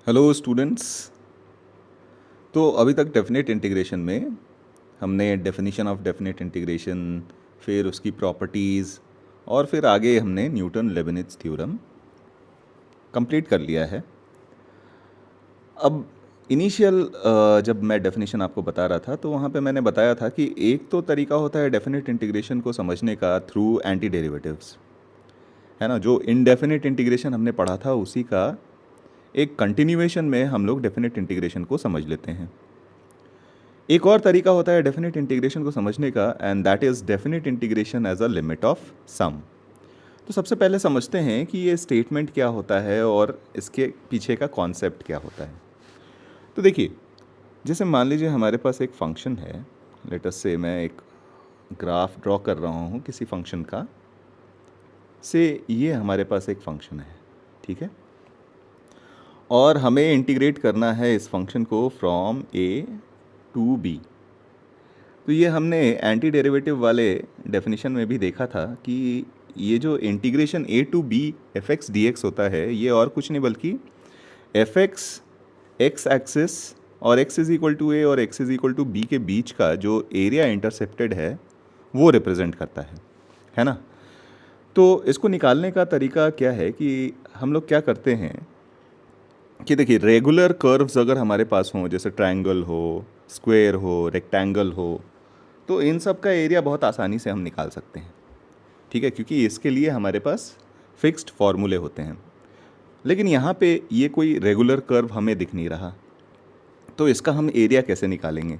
Hello students. तो अभी तक डेफिनेट इंटीग्रेशन में हमने डेफिनेशन ऑफ डेफिनेट इंटीग्रेशन, फिर उसकी प्रॉपर्टीज़ और फिर आगे हमने न्यूटन लेबनिज़ थ्योरम कंप्लीट कर लिया है। अब इनिशियल जब मैं डेफिनेशन आपको बता रहा था तो वहाँ पे मैंने बताया था कि एक तो तरीका होता है डेफिनेट इंटीग्रेशन को समझने का थ्रू एंटी डेरिवेटिव्स, है ना। जो इनडेफिनेट इंटीग्रेशन हमने पढ़ा था उसी का एक कंटिन्यूएशन में हम लोग डेफिनेट इंटीग्रेशन को समझ लेते हैं। एक और तरीका होता है डेफिनेट इंटीग्रेशन को समझने का, and that is definite integration as a limit of sum. तो सबसे पहले समझते हैं कि ये स्टेटमेंट क्या होता है और इसके पीछे का कॉन्सेप्ट क्या होता है। तो देखिए, जैसे मान लीजिए हमारे पास एक फंक्शन है। लेट अस से मैं एक ग्राफ ड्रॉ कर रहा हूँ किसी फंक्शन का। से ये हमारे पास एक फंक्शन है, ठीक है, और हमें इंटीग्रेट करना है इस फंक्शन को फ्रॉम ए टू बी। तो ये हमने एंटी डेरिवेटिव वाले डेफिनेशन में भी देखा था कि ये जो integration A to B F x D X होता है, ये और कुछ नहीं बल्कि एफ एक्स एक्स एक्सिस और X is equal to A और X is equal to B के बीच का जो एरिया इंटरसेप्टेड है वो रिप्रेजेंट करता है ना। तो इसको निकालने का तरीका क्या है कि हम लोग क्या करते हैं कि देखिए, रेगुलर कर्व्स अगर हमारे पास हों, जैसे ट्रायंगल हो, स्क्वायर हो, रेक्टेंगल हो, तो इन सब का एरिया बहुत आसानी से हम निकाल सकते हैं, ठीक है, क्योंकि इसके लिए हमारे पास फिक्स्ड फार्मूले होते हैं। लेकिन यहाँ पे ये कोई रेगुलर कर्व हमें दिख नहीं रहा, तो इसका हम एरिया कैसे निकालेंगे।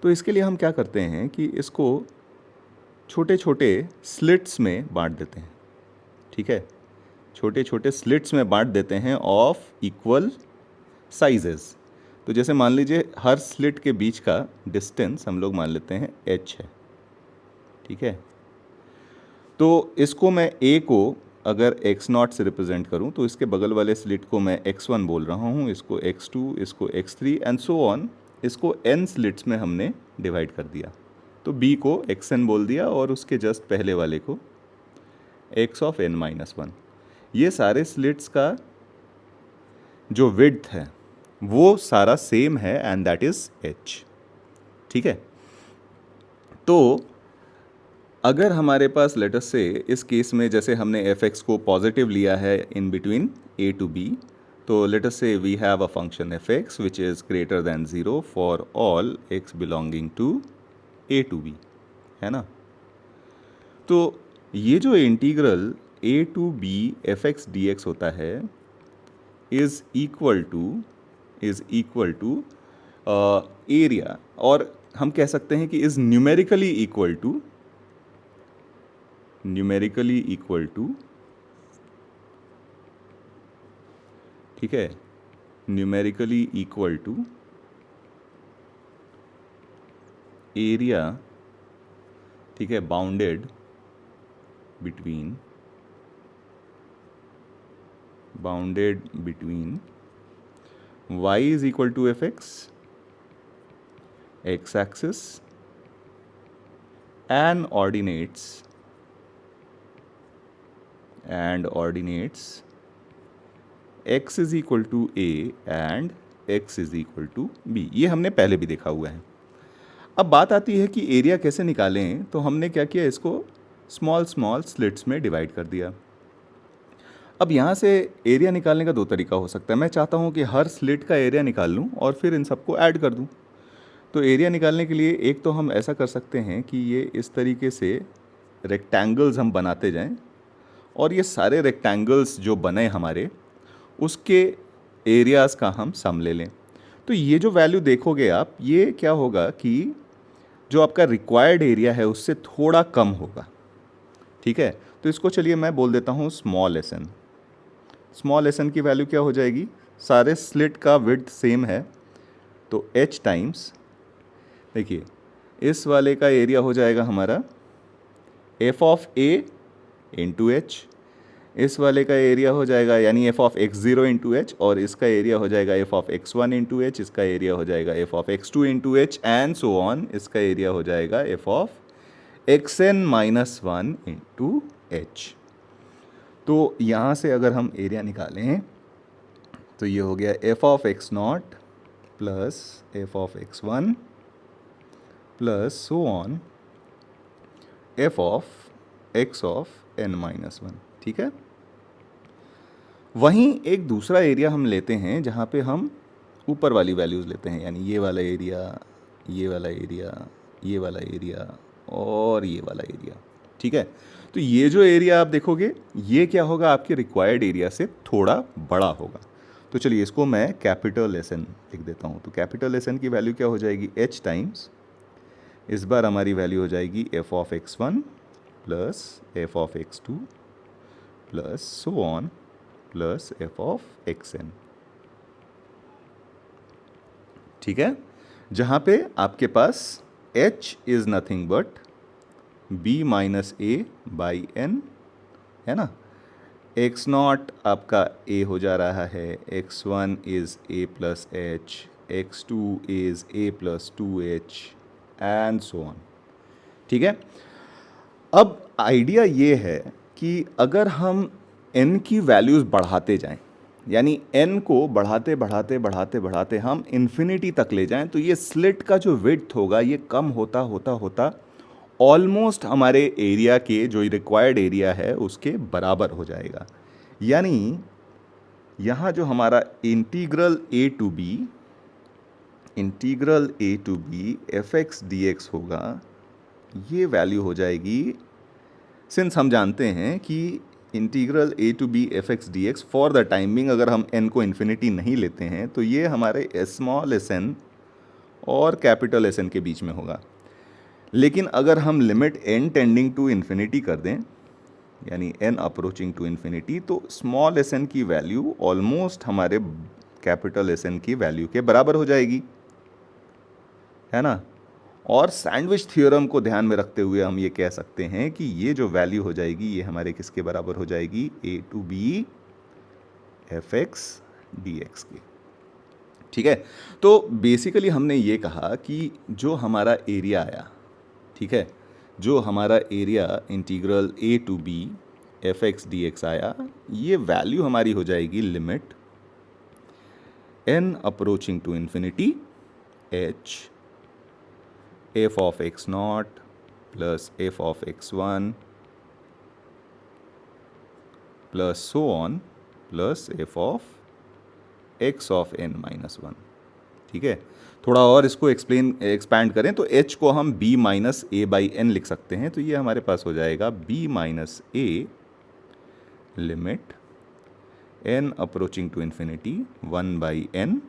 तो इसके लिए हम क्या करते हैं कि इसको छोटे छोटे स्लिट्स में बांट देते हैं, ठीक है, छोटे छोटे स्लिट्स में बांट देते हैं ऑफ इक्वल साइजेस। तो जैसे मान लीजिए हर स्लिट के बीच का डिस्टेंस हम लोग मान लेते हैं h है, ठीक है। तो इसको मैं a को अगर x0 से रिप्रेजेंट करूं तो इसके बगल वाले स्लिट को मैं x1 बोल रहा हूं, इसको x2, इसको x3 एंड सो ऑन। इसको n स्लिट्स में हमने डिवाइड कर दिया। तो b को xn बोल दिया और उसके जस्ट पहले वाले को x ऑफ n-1। ये सारे स्लिट्स का जो विड्थ है वो सारा सेम है एंड दैट इज h, ठीक है। तो अगर हमारे पास लेट अस से इस केस में जैसे हमने एफ एक्स को पॉजिटिव लिया है in between A to B, तो let us say we have a function F X which is greater than zero for all X belonging to A to B, है ना। तो ये जो integral A to B F x D X होता है is equal to area, और हम कह सकते हैं कि इज़ न्यूमेरिकली इक्वल टू, ठीक है, न्यूमेरिकली इक्वल टू एरिया, ठीक है, bounded between y is equal to f x axis and ordinates x is equal to a and x is equal to b। ये हमने पहले भी देखा हुआ है। अब बात आती है कि एरिया कैसे निकालें, तो हमने क्या किया, इसको स्मॉल स्लिट्स में डिवाइड कर दिया। अब यहाँ से एरिया निकालने का दो तरीका हो सकता है। मैं चाहता हूँ कि हर स्लिट का एरिया निकाल लूँ और फिर इन सबको ऐड कर दूँ। तो एरिया निकालने के लिए एक तो हम ऐसा कर सकते हैं कि ये इस तरीके से रेक्टेंगल्स हम बनाते जाएं और ये सारे रेक्टेंगल्स जो बने हमारे उसके एरियाज़ का हम सम ले लें। तो ये जो वैल्यू देखोगे आप, ये क्या होगा कि जो आपका रिक्वायर्ड एरिया है उससे थोड़ा कम होगा, ठीक है। तो इसको चलिए मैं बोल देता हूँ स्मॉल एस एन की वैल्यू क्या हो जाएगी, सारे स्लिट का विड्थ सेम है तो h टाइम्स, देखिए इस वाले का एरिया हो जाएगा हमारा f of a into H, इस वाले का एरिया हो जाएगा यानी f of x0 into H, और इसका एरिया हो जाएगा f of x1 into H, इसका एरिया हो जाएगा f of x2 into H and so on, इसका एरिया हो जाएगा f of xn-1 into H. तो यहाँ से अगर हम एरिया निकालें तो ये हो गया f of x naught plus f of x one plus so on f of x of n minus one. ठीक है, वहीं एक दूसरा एरिया हम लेते हैं जहाँ पे हम ऊपर वाली वैल्यूज़ लेते हैं, यानी ये वाला एरिया, ये वाला एरिया, ये वाला एरिया और ये वाला एरिया। ठीक है, तो ये जो एरिया आप देखोगे ये क्या होगा, आपके रिक्वायर्ड एरिया से थोड़ा बड़ा होगा। तो चलिए इसको मैं कैपिटल एस एन लिख देता हूँ। तो कैपिटल एस एन की वैल्यू क्या हो जाएगी, एच टाइम्स, इस बार हमारी वैल्यू हो जाएगी f of x one plus f of x two plus so on plus f of x n. ठीक है, जहाँ पे आपके पास h is nothing but b minus a by n, है ना। x नॉट आपका a हो जा रहा है, x1 is a plus H, x2 is a plus two H and so on. ठीक है, अब आइडिया ये है कि अगर हम n की वैल्यूज़ बढ़ाते जाएं, यानी n को बढ़ाते बढ़ाते बढ़ाते बढ़ाते हम इन्फिनिटी तक ले जाएं, तो ये स्लिट का जो विड्थ होगा ये कम होता होता होता ऑलमोस्ट हमारे एरिया के जो रिक्वायर्ड एरिया है उसके बराबर हो जाएगा। यानी यहाँ जो हमारा integral A to B F x D x होगा, ये वैल्यू हो जाएगी, सिंस हम जानते हैं कि integral A to B F x D x for the timing, अगर हम n को इन्फिनिटी नहीं लेते हैं तो ये हमारे स्मॉल एस एन और कैपिटल एस एन के बीच में होगा। लेकिन अगर हम limit n tending to infinity कर दें, यानी n अप्रोचिंग टू इन्फिनिटी, तो स्मॉल एस एन की वैल्यू ऑलमोस्ट हमारे कैपिटल एस एन की वैल्यू के बराबर हो जाएगी, है ना। और सैंडविच थ्योरम को ध्यान में रखते हुए हम ये कह सकते हैं कि ये जो वैल्यू हो जाएगी ये हमारे किसके बराबर हो जाएगी, a to B F x D x की। ठीक है, तो बेसिकली हमने ये कहा कि जो हमारा एरिया आया, ठीक है, जो हमारा area integral A to B F x D x आया, ये वैल्यू हमारी हो जाएगी limit n approaching to infinity h f of x naught plus f of x one plus so on plus f of x of n minus one. ठीक है, थोड़ा और इसको एक्सपैंड करें तो h को हम b minus a by n लिख सकते हैं। तो ये हमारे पास हो जाएगा b minus a limit n approaching to infinity 1 by n,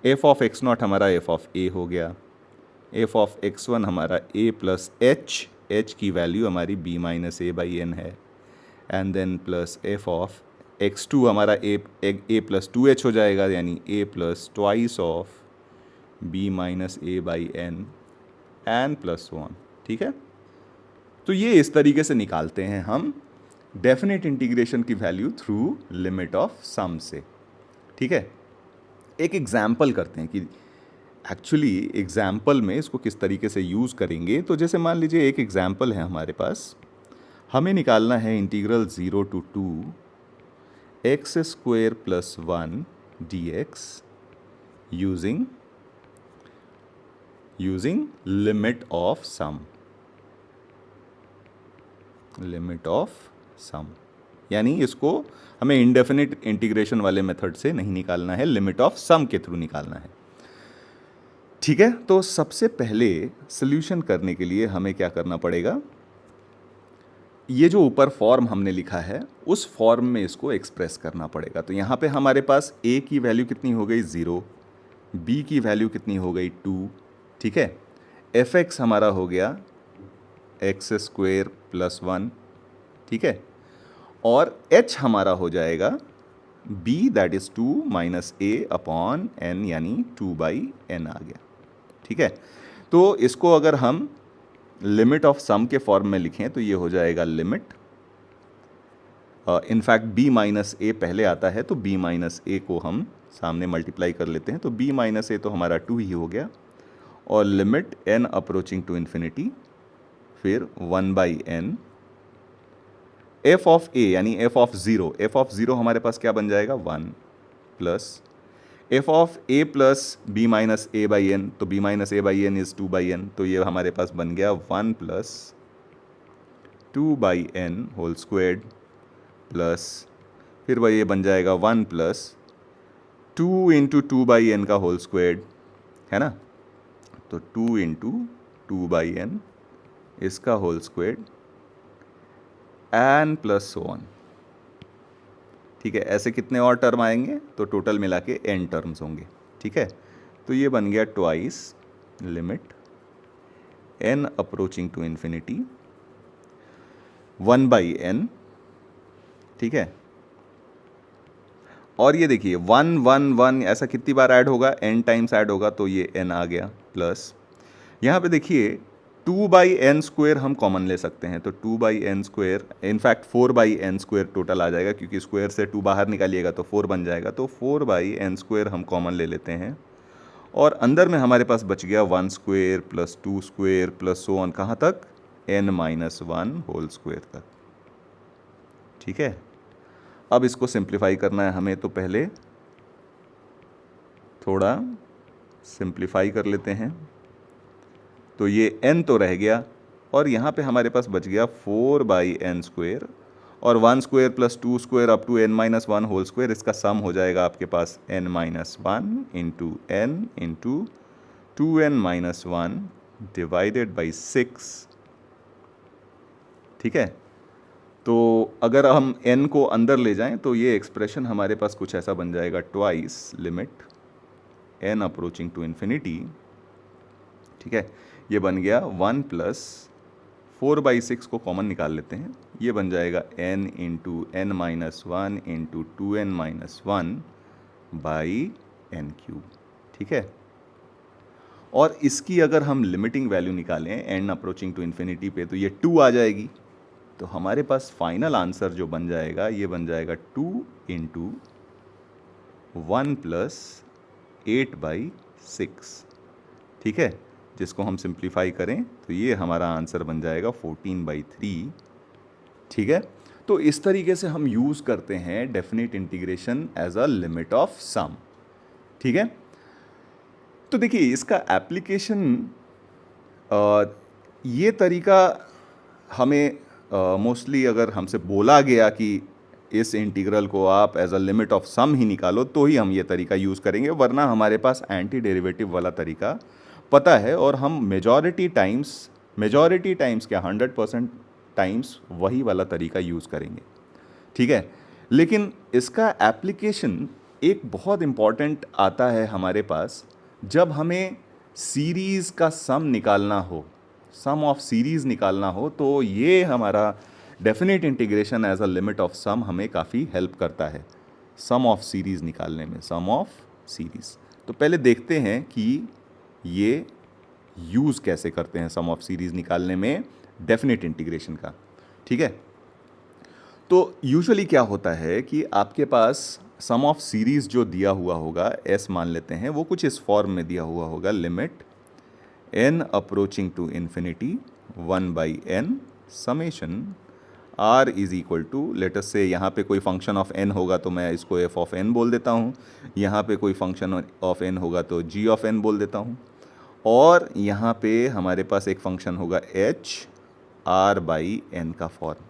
f of x naught हमारा एफ ऑफ ए हो गया, एफ ऑफ एक्स वन हमारा a प्लस एच की वैल्यू हमारी b minus a by n है, and then plus f of x2 हमारा a plus two H हो जाएगा, यानी a plus twice of b minus a by n and plus one. ठीक है, तो ये इस तरीके से निकालते हैं हम डेफिनेट इंटीग्रेशन की वैल्यू थ्रू लिमिट ऑफ सम से। ठीक है, एक एग्जाम्पल करते हैं कि एक्चुअली एग्जाम्पल में इसको किस तरीके से यूज़ करेंगे। तो जैसे मान लीजिए एक एग्जाम्पल है हमारे पास, हमें निकालना है integral 0 to 2 x square plus 1 d x using limit of sum, यानी इसको हमें इंडेफिनिट इंटीग्रेशन वाले मेथड से नहीं निकालना है, लिमिट ऑफ सम के थ्रू निकालना है। ठीक है, तो सबसे पहले सॉल्यूशन करने के लिए हमें क्या करना पड़ेगा, ये जो ऊपर फॉर्म हमने लिखा है उस फॉर्म में इसको एक्सप्रेस करना पड़ेगा। तो यहाँ पे हमारे पास a की वैल्यू कितनी हो गई 0, b की वैल्यू कितनी हो गई 2, ठीक है, एफ एक्स हमारा हो गया एक्स स्क्वेयर प्लस 1, ठीक है, और h हमारा हो जाएगा b that is 2 minus a upon n, यानी 2 बाई n आ गया। ठीक है, तो इसको अगर हम लिमिट ऑफ सम के फॉर्म में लिखें तो ये हो जाएगा लिमिट, इनफैक्ट b माइनस ए पहले आता है तो b माइनस ए को हम सामने मल्टीप्लाई कर लेते हैं, तो b माइनस ए तो हमारा 2 ही हो गया, और limit n approaching to infinity, फिर 1 by n f of a यानी एफ ऑफ ज़ीरो हमारे पास क्या बन जाएगा 1, plus f of a plus b minus a by n, तो b minus a by n is 2 by n, तो ये हमारे पास बन गया 1 plus 2 by n whole squared plus फिर वह ये बन जाएगा 1 प्लस 2 इंटू 2 बाई एन का होल स्क्वेयर्ड, है ना, तो 2 इंटू 2 बाई एन इसका whole squared n plus so on. ठीक है, ऐसे कितने और टर्म आएंगे, तो टोटल मिला के एन टर्म्स होंगे। ठीक है, तो ये बन गया twice limit n approaching to infinity 1 by n. ठीक है, और ये देखिए 1 1 1 ऐसा कितनी बार ऐड होगा, n टाइम्स ऐड होगा, तो ये n आ गया प्लस यहाँ पे देखिए 2 बाई एन स्क्वेयर हम कॉमन ले सकते हैं, तो 2 by n square in fact 4 by n square total आ जाएगा, क्योंकि स्क्वेयर से 2 बाहर निकालिएगा तो 4 बन जाएगा, तो 4 बाई एन स्क्वेयर हम कॉमन ले लेते हैं और अंदर में हमारे पास बच गया 1 square plus 2 square plus so on, कहाँ तक, n माइनस 1 होल स्क्वेयर तक। ठीक है, अब इसको सिंप्लीफाई करना है हमें, तो पहले थोड़ा सिंप्लीफाई कर लेते हैं, तो ये n तो रह गया और यहाँ पे हमारे पास बच गया 4 बाई एन स्क्वेयर और 1 square plus 2 square up to n minus 1 whole square, इसका सम हो जाएगा आपके पास n minus 1 into n into 2n minus 1 divided by 6। ठीक है, तो अगर हम n को अंदर ले जाएं तो ये एक्सप्रेशन हमारे पास कुछ ऐसा बन जाएगा, twice limit n approaching to infinity. ठीक है, ये बन गया 1 प्लस 4 बाई 6 को कॉमन निकाल लेते हैं, ये बन जाएगा n into n minus 1 into 2n minus 1 by n cube. ठीक है, और इसकी अगर हम लिमिटिंग वैल्यू निकालें n अप्रोचिंग टू इन्फिनिटी पे, तो ये 2 आ जाएगी, तो हमारे पास फाइनल आंसर जो बन जाएगा ये बन जाएगा 2 इंटू 1 प्लस 8 बाई 6। ठीक है, जिसको हम सिंप्लीफाई करें तो ये हमारा आंसर बन जाएगा 14 बाई 3। ठीक है, तो इस तरीके से हम यूज़ करते हैं definite integration as a limit of sum. ठीक है, तो देखिए इसका एप्लीकेशन ये तरीका हमें मोस्टली अगर हमसे बोला गया कि इस इंटीग्रल को आप एज अ लिमिट ऑफ सम ही निकालो तो ही हम ये तरीका यूज़ करेंगे, वरना हमारे पास एंटी डेरिवेटिव वाला तरीका पता है और हम मेजॉरिटी टाइम्स क्या 100% टाइम्स वही वाला तरीका यूज़ करेंगे। ठीक है, लेकिन इसका एप्लीकेशन एक बहुत इम्पॉर्टेंट आता है हमारे पास जब हमें सीरीज़ का सम निकालना हो, सम ऑफ सीरीज़ निकालना हो, तो ये हमारा definite integration as a limit of sum हमें काफ़ी हेल्प करता है सम ऑफ सीरीज़ निकालने में, सम ऑफ सीरीज़। तो पहले देखते हैं कि ये यूज़ कैसे करते हैं सम ऑफ सीरीज़ निकालने में डेफिनेट इंटीग्रेशन का। ठीक है, तो यूजुअली क्या होता है कि आपके पास सम ऑफ सीरीज़ जो दिया हुआ होगा, एस मान लेते हैं, वो कुछ इस फॉर्म में दिया हुआ होगा, limit n approaching to infinity 1 by n summation r is equal to, let us say यहाँ पे कोई फंक्शन ऑफ n होगा तो मैं इसको f ऑफ n बोल देता हूँ, यहाँ पे कोई फंक्शन ऑफ n होगा तो g ऑफ n बोल देता हूँ, और यहाँ पे हमारे पास एक फंक्शन होगा h r बाई n का फॉर्म।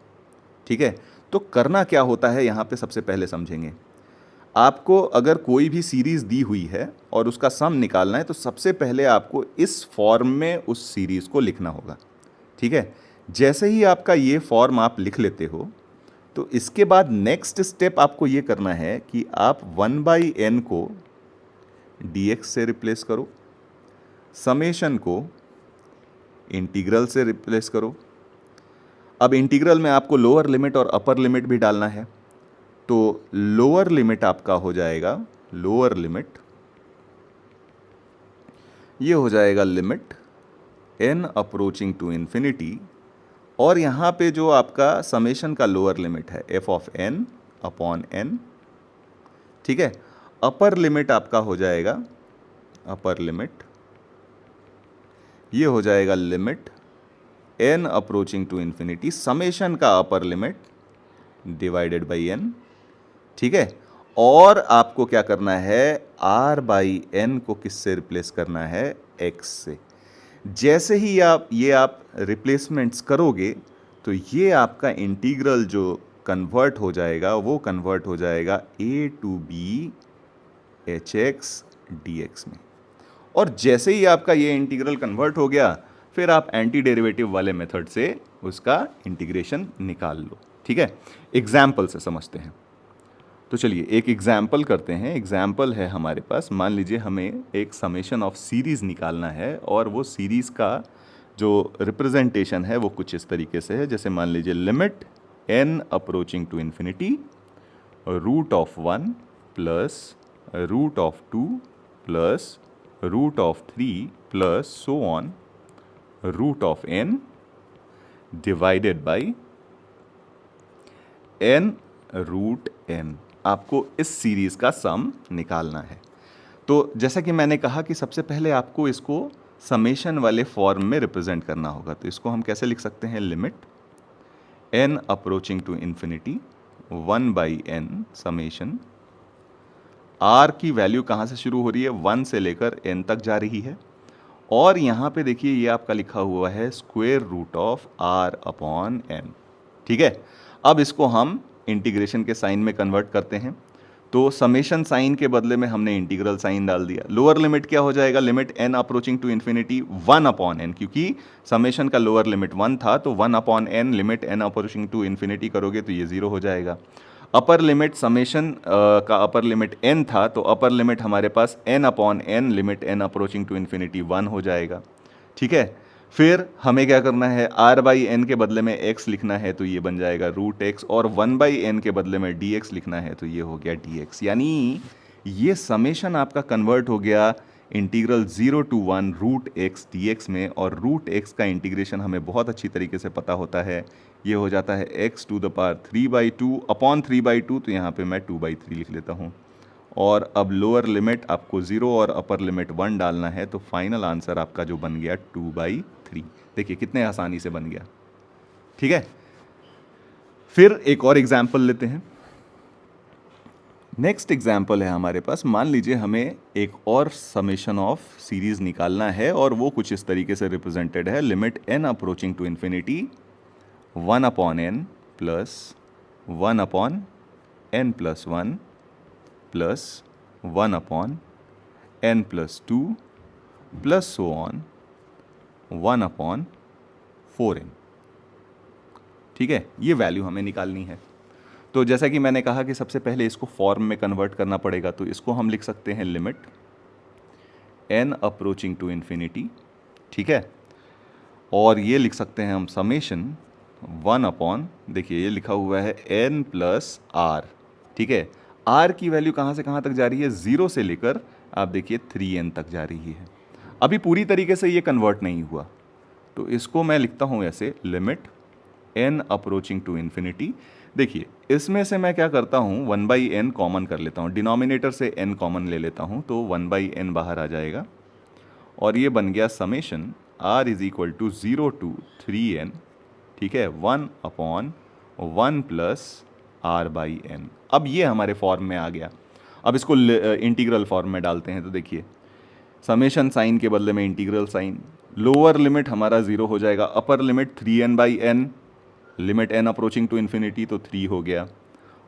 ठीक है, तो करना क्या होता है यहाँ पे सबसे पहले समझेंगे। आपको अगर कोई भी सीरीज़ दी हुई है और उसका सम निकालना है तो सबसे पहले आपको इस फॉर्म में उस सीरीज़ को लिखना होगा। ठीक है, जैसे ही आपका ये फॉर्म आप लिख लेते हो तो इसके बाद नेक्स्ट स्टेप आपको ये करना है कि आप 1 बाई n को dx से रिप्लेस करो, समेशन को इंटीग्रल से रिप्लेस करो। अब इंटीग्रल में आपको लोअर लिमिट और अपर लिमिट भी डालना है, तो लोअर लिमिट आपका हो जाएगा, लोअर लिमिट ये हो जाएगा limit n approaching to infinity, और यहाँ पे जो आपका समेशन का लोअर लिमिट है f of n upon n। ठीक है, अपर लिमिट आपका हो जाएगा, अपर लिमिट ये हो जाएगा limit n approaching to infinity summation का upper limit divided by n। ठीक है, और आपको क्या करना है, r बाई एन को किससे रिप्लेस करना है, x से। जैसे ही आप रिप्लेसमेंट्स करोगे तो ये आपका इंटीग्रल जो कन्वर्ट हो जाएगा वो कन्वर्ट हो जाएगा a to b h x D x में। और जैसे ही आपका ये इंटीग्रल कन्वर्ट हो गया, फिर आप एंटी डेरिवेटिव वाले मेथड से उसका इंटीग्रेशन निकाल लो। ठीक है, एग्जाम्पल से समझते हैं। तो चलिए एक एग्जाम्पल करते हैं। एग्जाम्पल है हमारे पास, मान लीजिए हमें एक समेशन ऑफ सीरीज़ निकालना है और वो सीरीज़ का जो रिप्रेजेंटेशन है वो कुछ इस तरीके से है। जैसे मान लीजिए limit n approaching to infinity root of 1 plus root of 2 plus root of 3 plus so on root of n divided by n root n। आपको इस सीरीज का सम निकालना है। तो जैसा कि मैंने कहा कि सबसे पहले आपको इसको समेशन वाले फॉर्म में रिप्रेजेंट करना होगा। तो इसको हम कैसे लिख सकते हैं, limit n approaching to infinity 1 by n summation r की वैल्यू कहाँ से शुरू हो रही है, 1 से लेकर n तक जा रही है। और यहाँ पे देखिए ये आपका लिखा हुआ है square root of r upon n। ठीक है, अब इसको हम इंटीग्रेशन के साइन में कन्वर्ट करते हैं। तो समेशन साइन के बदले में हमने इंटीग्रल साइन डाल दिया। लोअर लिमिट क्या हो जाएगा, limit n approaching to infinity 1 upon n, क्योंकि समेशन का लोअर लिमिट 1 था तो 1 upon n, limit n approaching to infinity करोगे तो ये 0 हो जाएगा। अपर लिमिट समेशन का अपर लिमिट n था तो अपर लिमिट हमारे पास n upon n, limit n approaching to infinity 1 हो जाएगा। ठीक है, फिर हमें क्या करना है, r बाई एन के बदले में x लिखना है तो ये बन जाएगा रूट x, और 1 बाई एन के बदले में dx लिखना है तो ये हो गया dx। यानी ये समेशन आपका कन्वर्ट हो गया integral 0 to 1 root x dx में। और रूट x का इंटीग्रेशन हमें बहुत अच्छी तरीके से पता होता है, ये हो जाता है x to the power 3/2 upon 3/2। तो यहाँ पे मैं 2/3 लिख लेता हूँ। और अब लोअर लिमिट आपको 0 और अपर लिमिट 1 डालना है, तो फाइनल आंसर आपका जो बन गया 2/3। देखिए कितने आसानी से बन गया। ठीक है, फिर एक और एग्जाम्पल लेते हैं। नेक्स्ट एग्जाम्पल है हमारे पास, मान लीजिए हमें एक और समेशन ऑफ सीरीज निकालना है और वो कुछ इस तरीके से रिप्रेजेंटेड है, limit n approaching to infinity 1 upon n plus 1 upon n plus 1 plus 1 upon n plus 2 plus so on 1 upon 4n। ठीक है, ये वैल्यू हमें निकालनी है। तो जैसा कि मैंने कहा कि सबसे पहले इसको फॉर्म में कन्वर्ट करना पड़ेगा, तो इसको हम लिख सकते हैं limit n approaching to infinity. ठीक है, और ये लिख सकते हैं हम समेशन 1 अपॉन, देखिए ये लिखा हुआ है n प्लस r। ठीक है, r की वैल्यू कहाँ से कहाँ तक जा रही है, 0 से लेकर आप देखिए 3n तक जा रही है। अभी पूरी तरीके से ये कन्वर्ट नहीं हुआ, तो इसको मैं लिखता हूँ ऐसे, limit n approaching to infinity. देखिए इसमें से मैं क्या करता हूँ, 1/n कॉमन कर लेता हूँ, डिनोमिनेटर से n कॉमन ले लेता हूँ तो 1/n बाहर आ जाएगा। और ये बन गया summation r is equal to 0 to 3n। ठीक है, 1 upon 1 plus r by n। अब ये हमारे फॉर्म में आ गया। अब इसको इंटीग्रल फॉर्म में डालते हैं, तो देखिए समेशन साइन के बदले में इंटीग्रल साइन, लोअर लिमिट हमारा 0 हो जाएगा, upper limit 3n/n, limit n approaching to infinity तो 3 हो गया,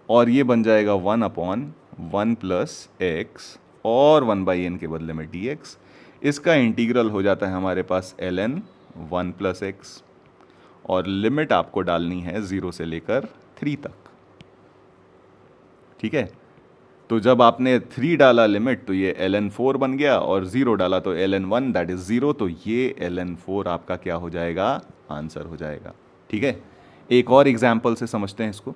और ये बन जाएगा 1 अपॉन 1 प्लस x और 1/n के बदले में dx। इसका इंटीग्रल हो जाता है हमारे पास ln 1 प्लस x, और लिमिट आपको डालनी है 0 से लेकर 3 तक। ठीक है, तो जब आपने 3 डाला लिमिट तो ये ln 4 बन गया, और 0 डाला तो ln 1 दैट इज 0, तो ये ln 4 आपका क्या हो जाएगा, आंसर हो जाएगा। ठीक है, एक और एग्जाम्पल से समझते हैं इसको।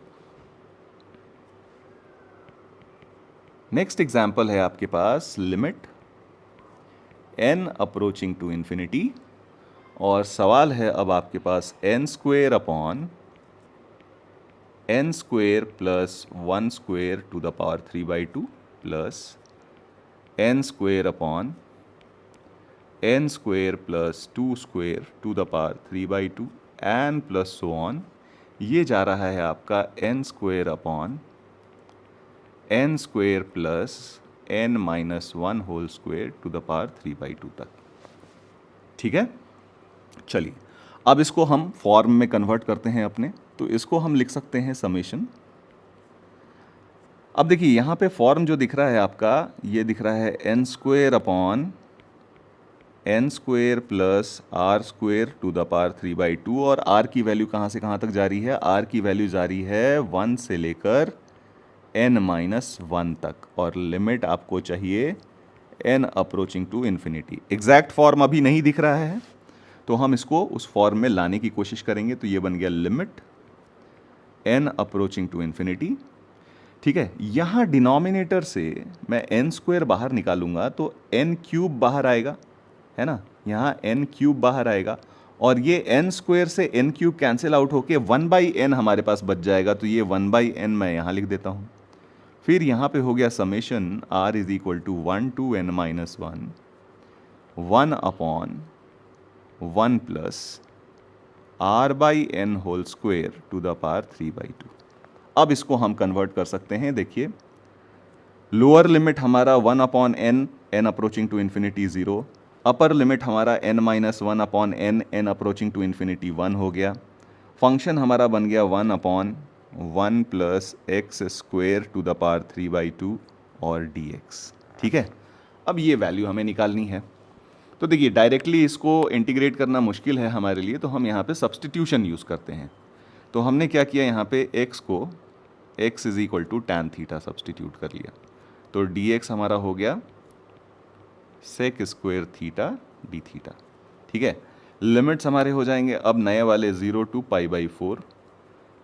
नेक्स्ट एग्जाम्पल है आपके पास limit n approaching to infinity, और सवाल है अब आपके पास n square upon n square plus 1 square to the power 3/2 plus n square upon n square plus 2 square to the power 3/2 and plus so on. ये जा रहा है आपका n square upon n square plus n minus 1 whole square to the power 3/2 तक। ठीक है, चलिए अब इसको हम फॉर्म में कन्वर्ट करते हैं अपने, तो इसको हम लिख सकते हैं समेशन। अब देखिए यहाँ पे फॉर्म जो दिख रहा है आपका, ये दिख रहा है n square upon n square plus r square to the power 3/2, और r की वैल्यू कहाँ से कहाँ तक जा रही है? r की वैल्यू जा रही है 1 से लेकर n माइनस 1 तक, और लिमिट आपको चाहिए n approaching to infinity. Exact form अभी नहीं दिख रहा है, तो हम इसको उस फॉर्म में लाने की कोशिश करेंगे। तो ये बन गया limit n approaching to infinity. ठीक है, यहाँ डिनोमिनेटर से मैं n स्क्वेयर बाहर निकालूंगा तो n क्यूब बाहर आएगा, है ना, यहाँ n क्यूब बाहर आएगा, और ये n स्क्वेयर से n क्यूब कैंसिल आउट होके 1/n हमारे पास बच जाएगा, तो ये 1/n मैं यहाँ लिख देता हूँ। फिर यहाँ पे हो गया summation r is equal to 1 to n minus 1 upon 1 plus r/n whole square to the power 3/2। अब इसको हम कन्वर्ट कर सकते हैं। देखिए लोअर लिमिट हमारा 1 upon n approaching to infinity 0, upper limit हमारा n minus 1 upon n approaching to infinity 1 हो गया। फंक्शन हमारा बन गया 1 upon 1 plus x square to the power 3/2 और dx। ठीक है, अब ये वैल्यू हमें निकालनी है। तो देखिए डायरेक्टली इसको इंटीग्रेट करना मुश्किल है हमारे लिए, तो हम यहाँ पे सब्सटीट्यूशन यूज़ करते हैं। तो हमने क्या किया, यहाँ पे x को x is equal to tan theta substitute कर लिया, तो dx हमारा हो गया sec square theta d theta. ठीक है, लिमिट्स हमारे हो जाएंगे अब नए वाले 0 to π/4,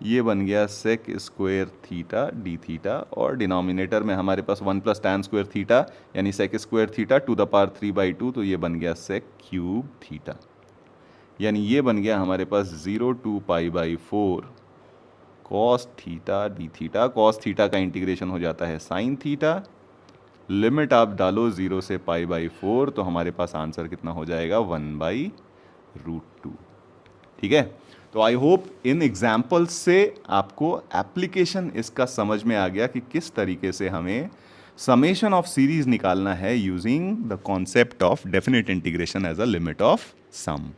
ये बन गया sec square theta d theta, और डिनोमिनेटर में हमारे पास 1 प्लस टैन स्क्वेयर थीटा यानी sec square theta to the power 3/2, तो ये बन गया सेक क्यूब थीटा, यानी ये बन गया हमारे पास 0 to π/4 cos theta d theta. Cos theta का इंटीग्रेशन हो जाता है साइन थीटा, लिमिट आप डालो 0 से π/4, तो हमारे पास आंसर कितना हो जाएगा 1/√2। ठीक है, तो आई होप इन एग्जाम्पल्स से आपको एप्लीकेशन इसका समझ में आ गया कि किस तरीके से हमें समेशन ऑफ सीरीज निकालना है using the concept of definite integration as a limit of some.